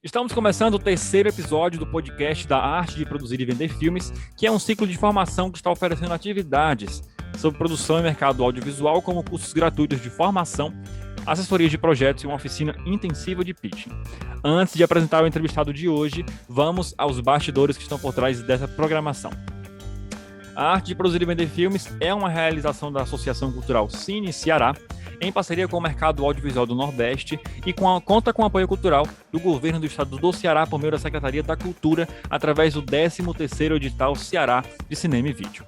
Estamos começando o terceiro episódio do podcast da Arte de Produzir e Vender Filmes, que é um ciclo de formação que está oferecendo atividades sobre produção e mercado audiovisual, como cursos gratuitos de formação, assessorias de projetos e uma oficina intensiva de pitching. Antes de apresentar o entrevistado de hoje, vamos aos bastidores que estão por trás dessa programação. A Arte de Produzir e Vender Filmes é uma realização da Associação Cultural Cine Ceará, em parceria com o Mercado Audiovisual do Nordeste e conta com o apoio cultural do Governo do Estado do Ceará por meio da Secretaria da Cultura, através do 13º edital Ceará de Cinema e Vídeo.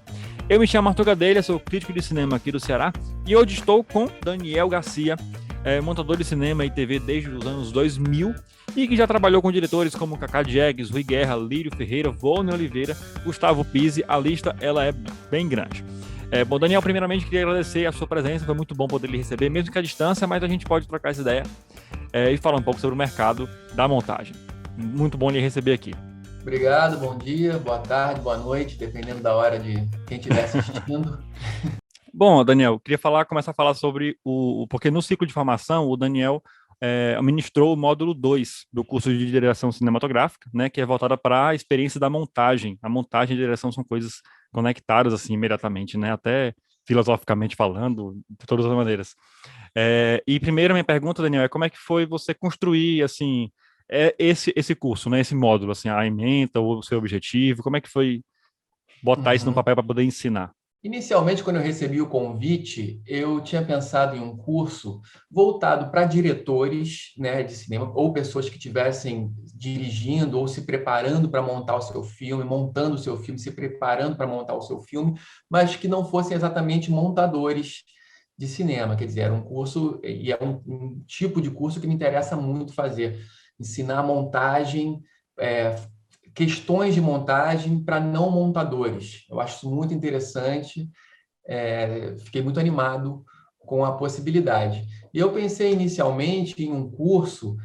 Eu me chamo Arthur Gadelha, sou crítico de cinema aqui do Ceará e hoje estou com Daniel Garcia, montador de cinema e TV desde os anos 2000 e que já trabalhou com diretores como Cacá Diegues, Rui Guerra, Lírio Ferreira, Volney Oliveira, Gustavo Pizzi. A lista ela é bem grande. Bom, Daniel, primeiramente queria agradecer a sua presença, foi muito bom poder lhe receber, mesmo que à distância, mas a gente pode trocar essa ideia e falar um pouco sobre o mercado da montagem. Muito bom lhe receber aqui. Obrigado, bom dia, boa tarde, boa noite, dependendo da hora de quem estiver assistindo. Bom, Daniel, queria começar a falar sobre porque no ciclo de formação o Daniel ministrou o módulo 2 do curso de direção cinematográfica, né, que é voltada para a experiência da montagem. A montagem e a direção são coisas conectadas assim imediatamente, né, até filosoficamente falando, de todas as maneiras. E primeiro minha pergunta, Daniel, é como é que foi você construir assim esse curso, né, esse módulo, assim, a ementa, o seu objetivo, como é que foi botar isso no papel para poder ensinar? Inicialmente, quando eu recebi o convite, eu tinha pensado em um curso voltado para diretores, né, de cinema, ou pessoas que estivessem dirigindo ou se preparando para montar o seu filme, montando o seu filme, se preparando para montar o seu filme, mas que não fossem exatamente montadores de cinema. Quer dizer, era um curso, e é um tipo de curso que me interessa muito fazer, ensinar montagem, questões de montagem para não montadores. Eu acho isso muito interessante, fiquei muito animado com a possibilidade. E eu pensei inicialmente em um curso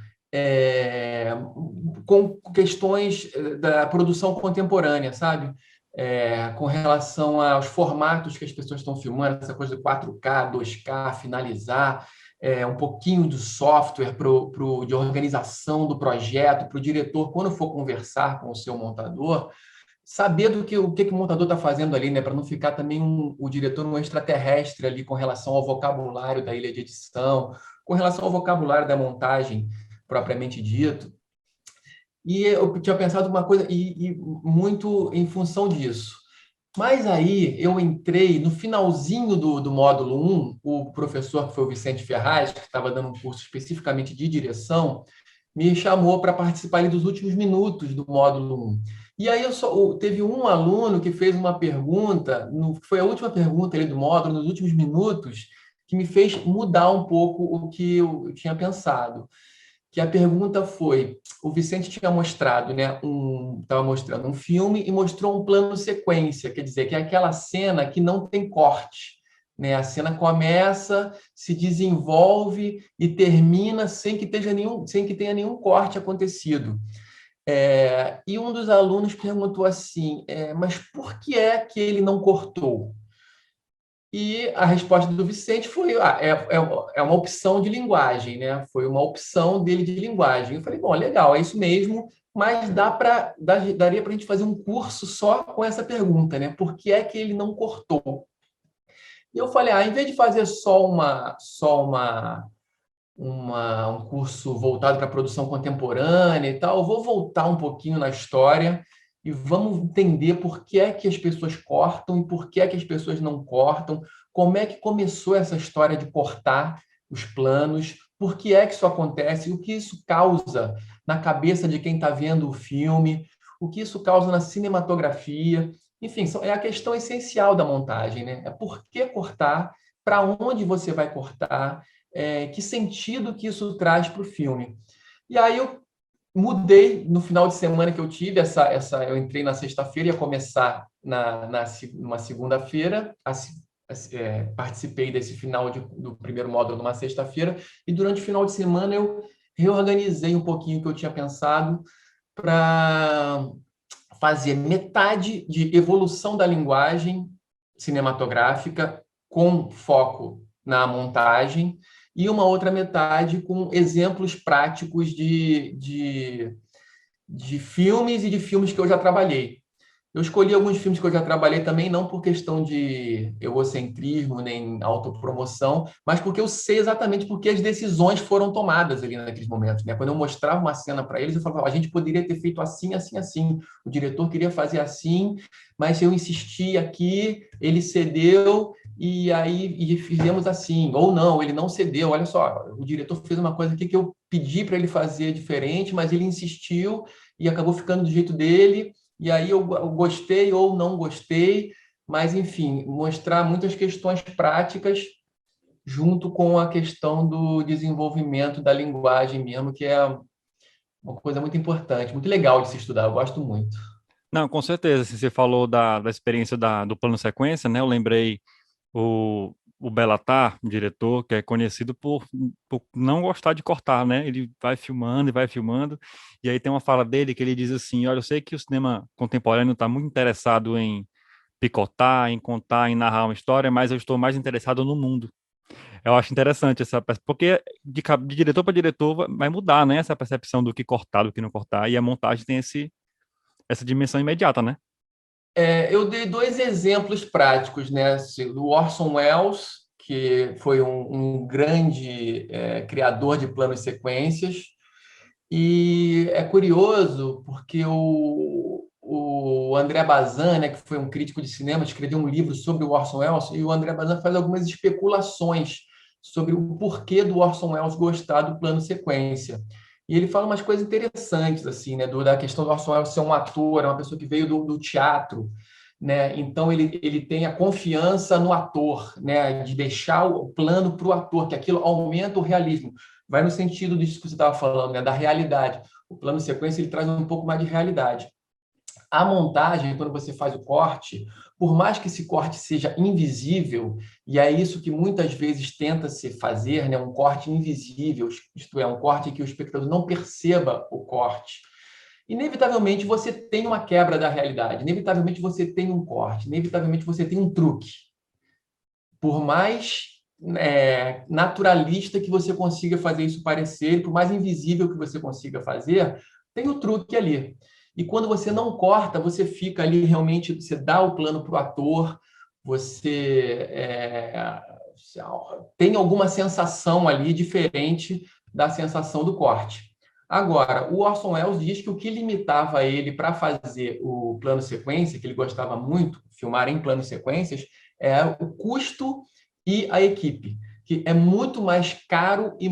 com questões da produção contemporânea, sabe? Com relação aos formatos que as pessoas estão filmando, essa coisa de 4K, 2K, finalizar, um pouquinho do software de organização do projeto, para o diretor, quando for conversar com o seu montador, saber o que o montador está fazendo ali, né, para não ficar também o diretor um extraterrestre ali com relação ao vocabulário da ilha de edição, com relação ao vocabulário da montagem propriamente dito. E eu tinha pensado uma coisa, e muito em função disso. Mas aí eu entrei no finalzinho do módulo 1, o professor, que foi o Vicente Ferraz, que estava dando um curso especificamente de direção, me chamou para participar ali dos últimos minutos do módulo 1. E aí teve um aluno que fez uma pergunta, foi a última pergunta ali do módulo, nos últimos minutos, que me fez mudar um pouco o que eu tinha pensado. Que a pergunta foi, o Vicente tinha mostrado, né, estava mostrando um filme e mostrou um plano sequência, quer dizer, que é aquela cena que não tem corte, né? A cena começa, se desenvolve e termina sem que tenha nenhum corte acontecido. E um dos alunos perguntou assim, mas por que é que ele não cortou? E a resposta do Vicente foi: é uma opção de linguagem, né? Foi uma opção dele de linguagem. Eu falei: bom, legal, é isso mesmo, mas daria para a gente fazer um curso só com essa pergunta, né? Por que é que ele não cortou? E eu falei: em vez de fazer um curso voltado para a produção contemporânea e tal, eu vou voltar um pouquinho na história e vamos entender por que é que as pessoas cortam e por que é que as pessoas não cortam, como é que começou essa história de cortar os planos, por que é que isso acontece, o que isso causa na cabeça de quem está vendo o filme, o que isso causa na cinematografia. Enfim, é a questão essencial da montagem, né? É por que cortar, para onde você vai cortar, que sentido que isso traz para o filme. E aí eu mudei no final de semana que eu tive, eu entrei na sexta-feira, ia começar numa segunda-feira, participei desse final do primeiro módulo numa sexta-feira, e durante o final de semana eu reorganizei um pouquinho o que eu tinha pensado para fazer metade de evolução da linguagem cinematográfica com foco na montagem, e uma outra metade com exemplos práticos de filmes e de filmes que eu já trabalhei. Eu escolhi alguns filmes que eu já trabalhei também, não por questão de egocentrismo nem autopromoção, mas porque eu sei exatamente porque as decisões foram tomadas ali naqueles momentos, né? Quando eu mostrava uma cena para eles, eu falava, a gente poderia ter feito assim, assim, assim. O diretor queria fazer assim, mas eu insisti aqui, ele cedeu e fizemos assim. Ou não, ele não cedeu. Olha só, o diretor fez uma coisa aqui que eu pedi para ele fazer diferente, mas ele insistiu e acabou ficando do jeito dele. E aí eu gostei ou não gostei, mas, enfim, mostrar muitas questões práticas junto com a questão do desenvolvimento da linguagem mesmo, que é uma coisa muito importante, muito legal de se estudar, eu gosto muito. Não, com certeza. Assim, você falou da experiência do plano sequência, né? Eu lembrei o Belatar, o diretor, que é conhecido por não gostar de cortar, né? Ele vai filmando e vai filmando, e aí tem uma fala dele que ele diz assim: olha, eu sei que o cinema contemporâneo está muito interessado em picotar, em contar, em narrar uma história, mas eu estou mais interessado no mundo. Eu acho interessante porque de diretor para diretor vai mudar, né? Essa percepção do que cortar, do que não cortar, e a montagem tem essa dimensão imediata, né? Eu dei dois exemplos práticos, né? Do Orson Welles, que foi um grande criador de planos e sequências, e é curioso porque o André Bazin, né, que foi um crítico de cinema, escreveu um livro sobre o Orson Welles, e o André Bazin faz algumas especulações sobre o porquê do Orson Welles gostar do plano sequência. E ele fala umas coisas interessantes, assim, né, da questão do Orson Welles ser um ator, é uma pessoa que veio do teatro, né? Então ele tem a confiança no ator, né, de deixar o plano para o ator, que aquilo aumenta o realismo. Vai no sentido disso que você estava falando, né, da realidade. O plano sequência ele traz um pouco mais de realidade. A montagem, quando você faz o corte, por mais que esse corte seja invisível, e é isso que muitas vezes tenta se fazer, né, um corte invisível, isto é, um corte que o espectador não perceba o corte, inevitavelmente você tem uma quebra da realidade, inevitavelmente você tem um corte, inevitavelmente você tem um truque. Por mais naturalista que você consiga fazer isso parecer, por mais invisível que você consiga fazer, tem o truque ali. E quando você não corta, você fica ali realmente, você dá o plano para o ator, você tem alguma sensação ali diferente da sensação do corte. Agora, o Orson Welles diz que o que limitava ele para fazer o plano sequência, que ele gostava muito, filmar em plano sequências, é o custo e a equipe, que é muito mais caro e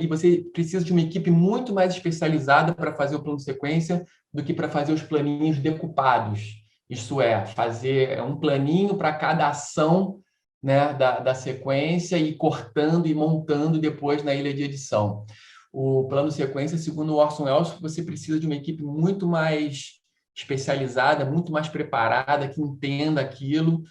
você precisa de uma equipe muito mais especializada para fazer o plano sequência do que para fazer os planinhos decupados. Isso é, fazer um planinho para cada ação, né, da sequência e cortando e montando depois na ilha de edição. O plano sequência, segundo o Orson Welles, você precisa de uma equipe muito mais especializada, muito mais preparada, que entenda aquilo,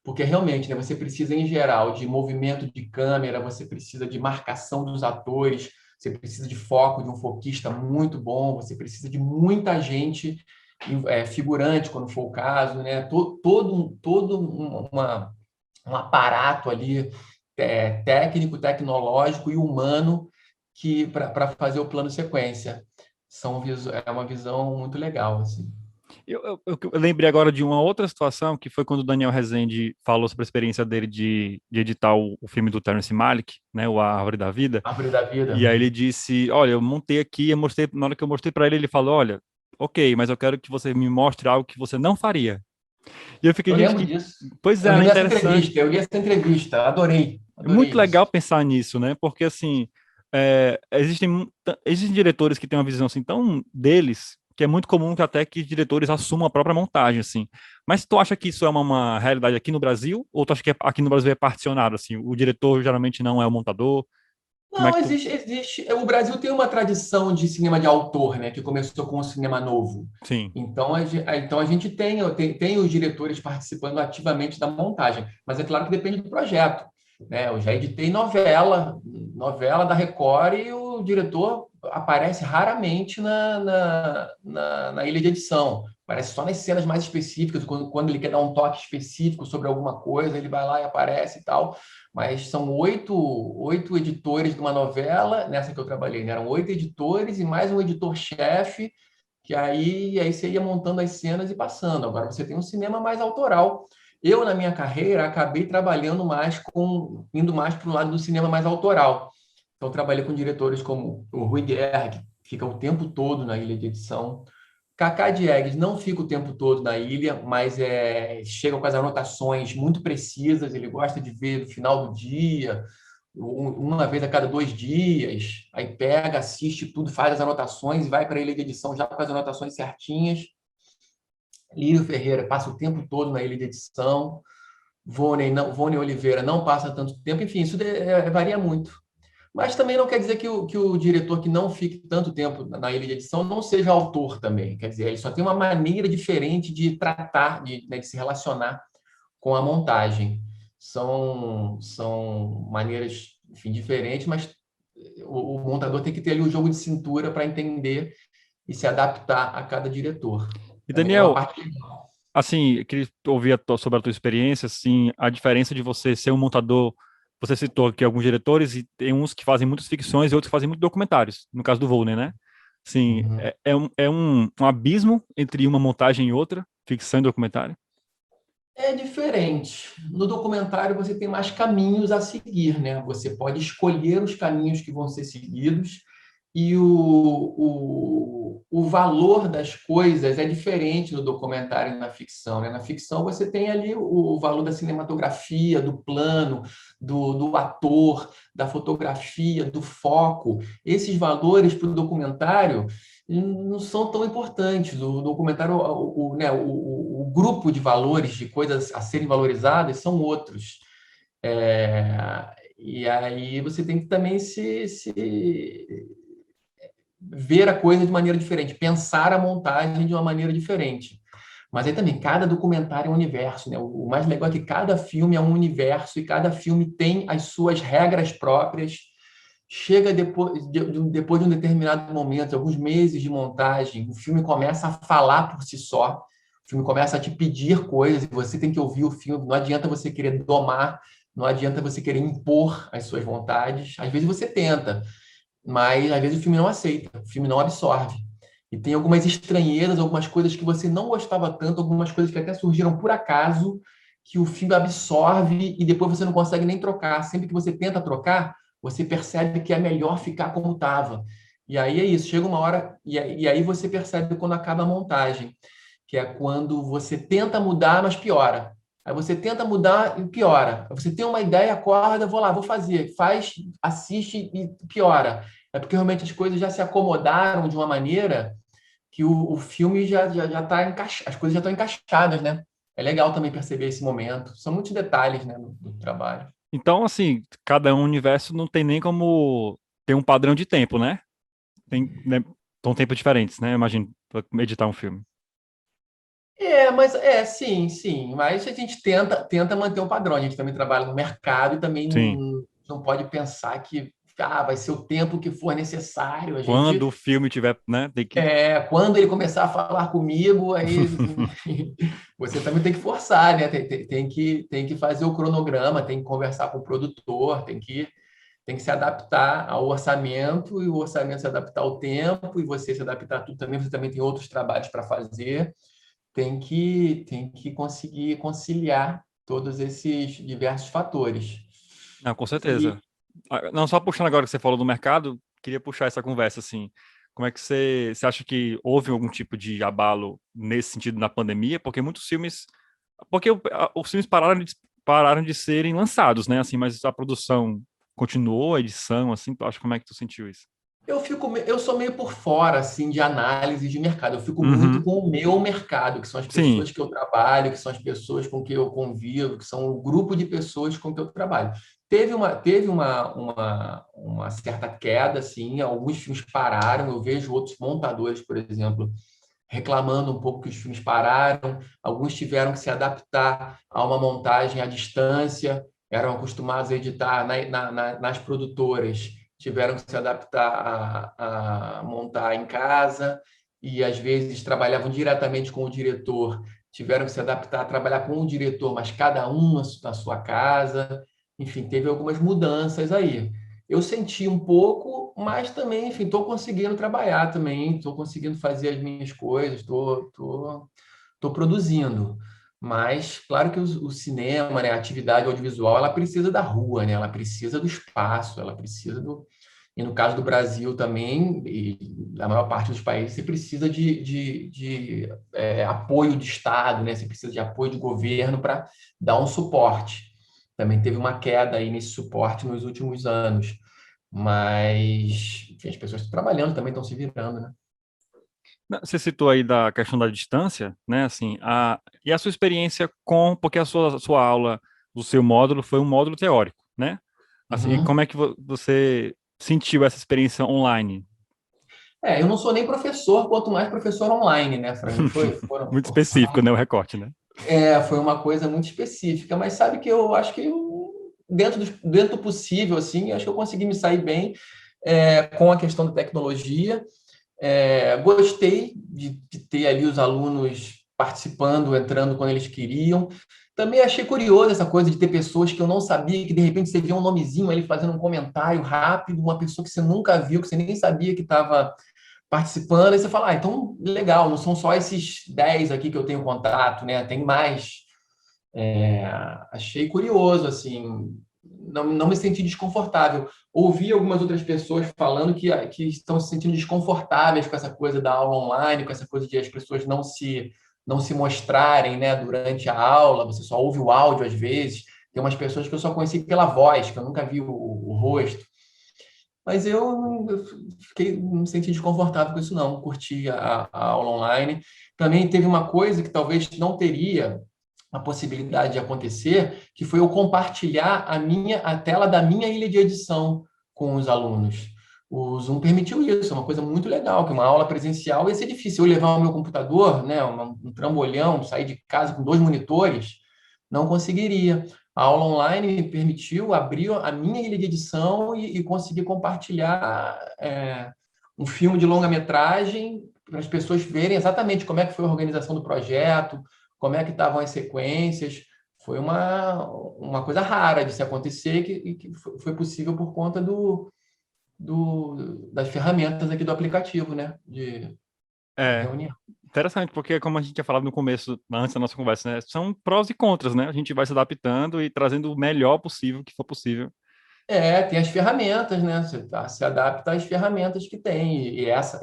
porque realmente, né, você precisa, em geral, de movimento de câmera, você precisa de marcação dos atores, você precisa de foco de um foquista muito bom, você precisa de muita gente, figurante, quando for o caso, né? Um aparato ali técnico, tecnológico e humano que para fazer o plano sequência. É uma visão muito legal, assim. Eu lembrei agora de uma outra situação, que foi quando o Daniel Rezende falou sobre a experiência dele de editar o filme do Terrence Malick, né, o A Árvore da Vida. Árvore da E Vida. aí ele disse, olha, eu montei aqui, na hora que eu mostrei para ele, ele falou, olha, ok, mas eu quero que você me mostre algo que você não faria. E eu fiquei, Eu gente, lembro disso. pois Eu é, li né, essa interessante. entrevista, adorei, É muito adorei legal isso. pensar nisso, né? Porque, assim, existem diretores que têm uma visão, assim, tão deles, que é muito comum que até que diretores assumam a própria montagem, assim. Mas tu acha que isso é uma realidade aqui no Brasil? Ou tu acha que aqui no Brasil é particionado, assim? O diretor geralmente não é o montador? Como é Não, que tu... existe. O Brasil tem uma tradição de cinema de autor, né, que começou com o cinema novo. Sim. Então a gente tem os diretores participando ativamente da montagem, mas é claro que depende do projeto, né? Eu já editei novela da Record e o diretor aparece raramente na ilha de edição. Aparece só nas cenas mais específicas, quando ele quer dar um toque específico sobre alguma coisa, ele vai lá e aparece e tal. Mas são oito editores de uma novela, nessa que eu trabalhei, né? Eram 8 editores e mais um editor-chefe, que aí você ia montando as cenas e passando. Agora você tem um cinema mais autoral. Eu, na minha carreira, acabei trabalhando indo mais para o lado do cinema mais autoral. Então, trabalhei com diretores como o Rui Guerra, que fica o tempo todo na ilha de edição. Cacá Diegues não fica o tempo todo na ilha, mas chega com as anotações muito precisas. Ele gosta de ver no final do dia, uma vez a cada 2 dias. Aí pega, assiste tudo, faz as anotações e vai para a ilha de edição já com as anotações certinhas. Lírio Ferreira passa o tempo todo na ilha de edição. Vônei Oliveira não passa tanto tempo. Enfim, isso varia muito. Mas também não quer dizer que o diretor que não fique tanto tempo na ilha de edição não seja autor também. Quer dizer, ele só tem uma maneira diferente de tratar, né, de se relacionar com a montagem. São maneiras, enfim, diferentes, mas o montador tem que ter ali o jogo de cintura para entender e se adaptar a cada diretor. E Também é uma Daniel, parte. assim, eu queria ouvir sobre a tua experiência, assim, a diferença de você ser um montador. Você citou aqui alguns diretores e tem uns que fazem muitas ficções e outros que fazem muito documentários. No caso do Volner, né? Sim, Uhum. um abismo entre uma montagem e outra, ficção e documentário. É diferente. No documentário você tem mais caminhos a seguir, né? Você pode escolher os caminhos que vão ser seguidos e o valor das coisas é diferente no documentário e na ficção, né? Na ficção você tem ali o valor da cinematografia, do plano, do ator, da fotografia, do foco. Esses valores para o documentário não são tão importantes. O documentário, né, o grupo de valores, de coisas a serem valorizadas, são outros. E aí você tem que também se ver a coisa de maneira diferente, pensar a montagem de uma maneira diferente. Mas aí também, cada documentário é um universo, né? O mais legal é que cada filme é um universo e cada filme tem as suas regras próprias. Chega depois de um determinado momento, alguns meses de montagem, o filme começa a falar por si só, o filme começa a te pedir coisas, e você tem que ouvir o filme, não adianta você querer domar, não adianta você querer impor as suas vontades. Às vezes você tenta, mas às vezes o filme não aceita, o filme não absorve. E tem algumas estranhezas, algumas coisas que você não gostava tanto, algumas coisas que até surgiram por acaso, que o filme absorve e depois você não consegue nem trocar. Sempre que você tenta trocar, você percebe que é melhor ficar como estava. E aí é isso, chega uma hora, e aí você percebe quando acaba a montagem, que é quando você tenta mudar, mas piora. Aí você tenta mudar e piora. Você tem uma ideia, acorda, vou lá, vou fazer. Faz, assiste e piora. É porque realmente as coisas já se acomodaram de uma maneira que o filme já está encaixado, as coisas já estão encaixadas, né? É legal também perceber esse momento. São muitos detalhes, né, do trabalho. Então, assim, cada um universo não tem nem como ter um padrão de tempo, né? Tem, né, são tempos diferentes, né? Imagino, para editar um filme. Mas sim, sim. Mas a gente tenta manter um padrão. A gente também trabalha no mercado e também Sim. não pode pensar que vai ser o tempo que for necessário. A Quando gente o filme tiver, né? Tem que. quando ele começar a falar comigo, aí você também tem que forçar, né? Tem que fazer o cronograma, tem que conversar com o produtor, tem que se adaptar ao orçamento e o orçamento se adaptar ao tempo e você se adaptar a tudo também. Você também tem outros trabalhos para fazer. Tem que conseguir conciliar todos esses diversos fatores. Não, com E certeza. Não, só puxando agora que você falou do mercado, queria puxar essa conversa, assim. Como é que você acha que houve algum tipo de abalo nesse sentido na pandemia? Porque muitos filmes. Porque os filmes pararam de serem lançados, né? Assim, mas a produção continuou, a edição, assim, tu acha como é que tu sentiu isso? eu sou meio por fora assim de análise de mercado. Eu fico muito Uhum. com o meu mercado, que são as Sim. pessoas que eu trabalho, que são as pessoas com que eu convivo, que são o grupo de pessoas com que eu trabalho. Teve uma certa queda, assim, alguns filmes pararam. Eu vejo outros montadores, por exemplo, reclamando um pouco que os filmes pararam. Alguns tiveram que se adaptar a uma montagem à distância, eram acostumados a editar nas produtoras tiveram que se adaptar a montar em casa e, às vezes, trabalhavam diretamente com o diretor, tiveram que se adaptar a trabalhar com o diretor, mas cada um na sua casa. Enfim, teve algumas mudanças aí. Eu senti um pouco, mas também, enfim, estou conseguindo trabalhar também, estou conseguindo fazer as minhas coisas, estou produzindo. Mas, claro que o cinema, né, a atividade audiovisual, ela precisa da rua, né? Ela precisa do espaço, ela precisa do... E no caso do Brasil também, e da maior parte dos países, você precisa de apoio de Estado, né? Você precisa de apoio de governo para dar um suporte. Também teve uma queda aí nesse suporte nos últimos anos. Mas, enfim, as pessoas estão trabalhando também, estão se virando, né? Você citou aí da questão da distância, né? Assim, e a sua experiência porque a sua aula do seu módulo foi um módulo teórico, né? Assim, e como Uhum. é que você sentiu essa experiência online? Eu não sou nem professor, quanto mais professor online, né? Para mim Muito específico, né? O recorte, né? foi uma coisa muito específica, mas sabe que eu acho que dentro do possível, assim, acho que eu consegui me sair bem com a questão da tecnologia. Gostei de ter ali os alunos participando, entrando quando eles queriam. Também achei curioso essa coisa de ter pessoas que eu não sabia, que de repente você vê um nomezinho ali fazendo um comentário rápido, uma pessoa que você nunca viu, que você nem sabia que estava participando, e você fala, então, legal, não são só esses 10 aqui que eu tenho contato, né? Tem mais. Achei curioso, assim, não me senti desconfortável. Ouvi algumas outras pessoas falando que estão se sentindo desconfortáveis com essa coisa da aula online, com essa coisa de as pessoas não se mostrarem, né, durante a aula, você só ouve o áudio às vezes. Tem umas pessoas que eu só conheci pela voz, que eu nunca vi o rosto. Mas eu não me senti desconfortável com isso, não. Curti a aula online. Também teve uma coisa que talvez não teria a possibilidade de acontecer, que foi eu compartilhar a tela da minha ilha de edição com os alunos. O Zoom permitiu isso, é uma coisa muito legal, que uma aula presencial ia ser difícil. Eu levar o meu computador, né, um trambolhão, sair de casa com 2 monitores, não conseguiria. A aula online me permitiu abrir a minha ilha de edição e conseguir compartilhar um filme de longa-metragem para as pessoas verem exatamente como é que foi a organização do projeto, como é que estavam as sequências. Foi uma coisa rara de se acontecer que foi possível por conta das ferramentas aqui do aplicativo, né? De É, reunião. interessante, porque como a gente tinha falado no começo, antes da nossa conversa, né? São prós e contras, né? A gente vai se adaptando e trazendo o melhor possível, que for possível. Tem as ferramentas, né? Você se adapta às ferramentas que tem. E essa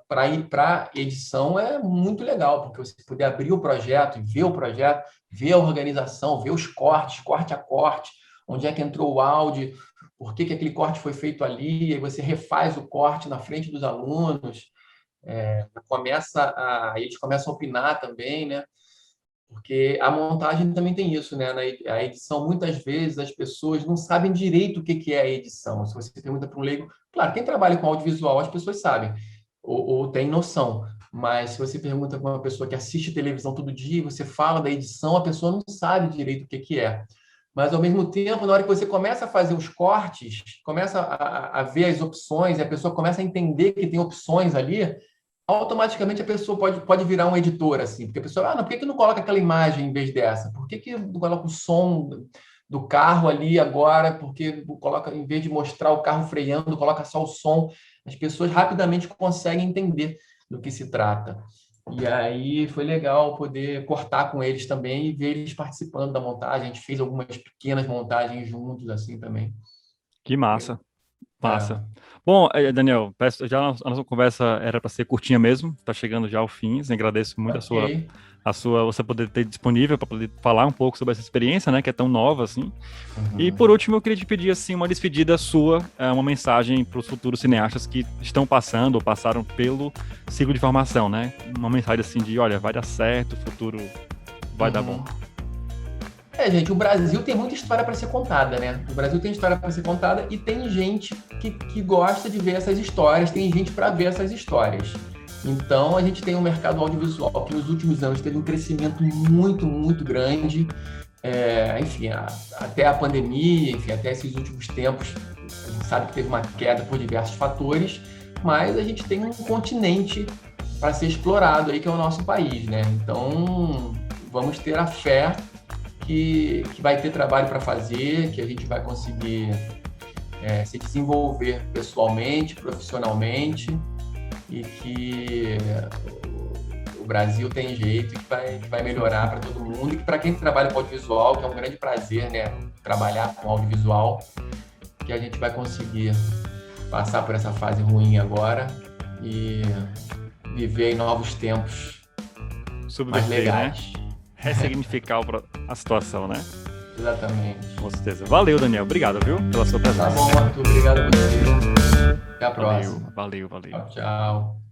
para edição é muito legal, porque você poder abrir o projeto e ver o projeto, ver a organização, ver os cortes, corte a corte, onde é que entrou o áudio, por que aquele corte foi feito ali, e você refaz o corte na frente dos alunos, eles começam a opinar também, né? Porque a montagem também tem isso, né? A edição, muitas vezes, as pessoas não sabem direito o que é a edição. Se você pergunta para um leigo, claro, quem trabalha com audiovisual, as pessoas sabem, ou tem noção. Mas se você pergunta para uma pessoa que assiste televisão todo dia, você fala da edição, a pessoa não sabe direito o que é. Mas, ao mesmo tempo, na hora que você começa a fazer os cortes, começa a ver as opções, e a pessoa começa a entender que tem opções ali, automaticamente a pessoa pode virar um editor, assim, porque a pessoa, não, por que não coloca aquela imagem em vez dessa? Por que não coloca o som do carro ali agora? Porque coloca, em vez de mostrar o carro freando, coloca só o som. As pessoas rapidamente conseguem entender do que se trata. E aí foi legal poder cortar com eles também e ver eles participando da montagem. A gente fez algumas pequenas montagens juntos, assim, também. Que massa. Massa. É, Bom, Daniel, já a nossa conversa era para ser curtinha mesmo, está chegando já ao fim. Agradeço muito ok. você poder ter disponível para poder falar um pouco sobre essa experiência, né, que é tão nova assim. E por Uhum. último, eu queria te pedir assim uma despedida sua, uma mensagem para os futuros cineastas que estão passando ou passaram pelo ciclo de formação, né? Uma mensagem assim de, olha, vai dar certo, o futuro vai dar bom. Uhum. Gente, o Brasil tem muita história para ser contada, né? O Brasil tem história para ser contada e tem gente que gosta de ver essas histórias, tem gente para ver essas histórias. Então, a gente tem um mercado audiovisual que nos últimos anos teve um crescimento muito, muito grande. Enfim, até a pandemia, enfim, até esses últimos tempos, A gente sabe que teve uma queda por diversos fatores, mas a gente tem um continente para ser explorado aí, que é o nosso país, né? Então, vamos ter a fé que vai ter trabalho para fazer, que a gente vai conseguir se desenvolver pessoalmente, profissionalmente, e que o Brasil tem jeito, que vai melhorar para todo mundo, e que para quem trabalha com audiovisual, que é um grande prazer, né, trabalhar com audiovisual, que a gente vai conseguir passar por essa fase ruim agora e viver em novos tempos mais legais. Né? Ressignificar a situação, né? Exatamente. Com certeza. Valeu, Daniel. Obrigado, viu, pela sua presença. Tá bom, Arthur. Obrigado a você. Até a próxima. Valeu. Tchau, tchau.